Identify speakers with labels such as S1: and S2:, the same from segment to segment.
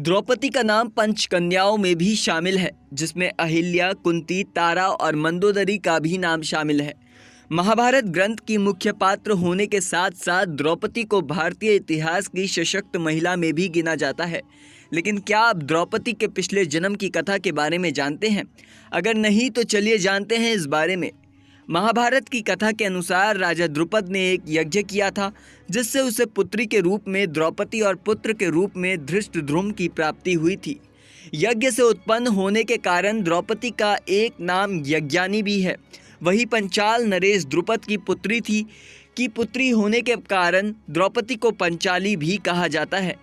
S1: द्रौपदी का नाम पंचकन्याओं में भी शामिल है, जिसमें अहिल्या, कुंती, तारा और मंदोदरी का भी नाम शामिल है। महाभारत ग्रंथ की मुख्य पात्र होने के साथ साथ द्रौपदी को भारतीय इतिहास की सशक्त महिला में भी गिना जाता है। लेकिन क्या आप द्रौपदी के पिछले जन्म की कथा के बारे में जानते हैं? अगर नहीं तो चलिए जानते हैं इस बारे में। महाभारत की कथा के अनुसार राजा द्रुपद ने एक यज्ञ किया था, जिससे उसे पुत्री के रूप में द्रौपदी और पुत्र के रूप में धृष्टद्युम्न की प्राप्ति हुई थी। यज्ञ से उत्पन्न होने के कारण द्रौपदी का एक नाम यज्ञानी भी है। वही पंचाल नरेश द्रुपद की पुत्री थी कि पुत्री होने के कारण द्रौपदी को पंचाली भी कहा जाता है।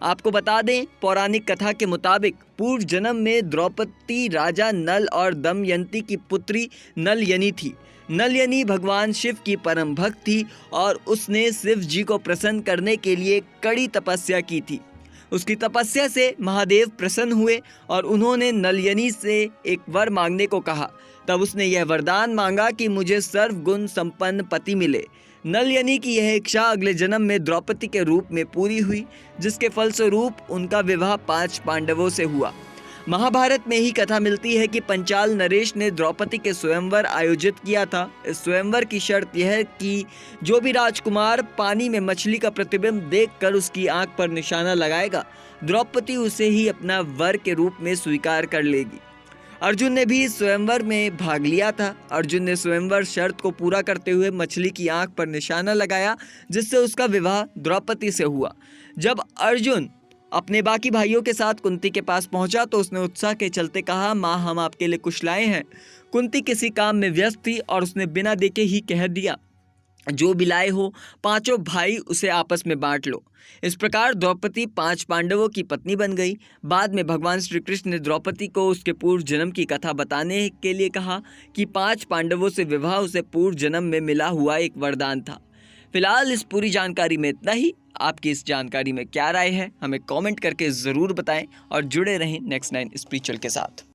S1: आपको बता दें, पौराणिक कथा के मुताबिक पूर्व जन्म में द्रौपदी राजा नल और दमयंती की पुत्री नलयनी थी। नलयनी भगवान शिव की परम भक्त थी और उसने शिव जी को प्रसन्न करने के लिए कड़ी तपस्या की थी। उसकी तपस्या से महादेव प्रसन्न हुए और उन्होंने नलयनी से एक वर मांगने को कहा। तब उसने यह वरदान मांगा कि मुझे सर्वगुण संपन्न पति मिले। नलयनी की यह इच्छा अगले जन्म में द्रौपदी के रूप में पूरी हुई, जिसके फलस्वरूप उनका विवाह 5 पांडवों से हुआ। महाभारत में ही कथा मिलती है कि पंचाल नरेश ने द्रौपदी के स्वयंवर आयोजित किया था। इस स्वयंवर की शर्त यह है कि जो भी राजकुमार पानी में मछली का प्रतिबिंब देखकर उसकी आंख पर निशाना लगाएगा, द्रौपदी उसे ही अपना वर के रूप में स्वीकार कर लेगी। अर्जुन ने भी इस स्वयंवर में भाग लिया था। अर्जुन ने स्वयंवर शर्त को पूरा करते हुए मछली की आंख पर निशाना लगाया, जिससे उसका विवाह द्रौपदी से हुआ। जब अर्जुन अपने बाकी भाइयों के साथ कुंती के पास पहुंचा तो उसने उत्साह के चलते कहा, माँ हम आपके लिए कुछ लाए हैं। कुंती किसी काम में व्यस्त थी और उसने बिना देखे ही कह दिया, जो भी लाए हो 5 भाई उसे आपस में बांट लो। इस प्रकार द्रौपदी 5 पांडवों की पत्नी बन गई। बाद में भगवान श्री कृष्ण ने द्रौपदी को उसके पूर्व जन्म की कथा बताने के लिए कहा कि 5 पांडवों से विवाह उसे पूर्व जन्म में मिला हुआ एक वरदान था। फिलहाल इस पूरी जानकारी में इतना ही। आपकी इस जानकारी में क्या राय है, हमें कमेंट करके ज़रूर बताएं और जुड़े रहें नेक्स्ट 9 स्पिरिचुअल के साथ।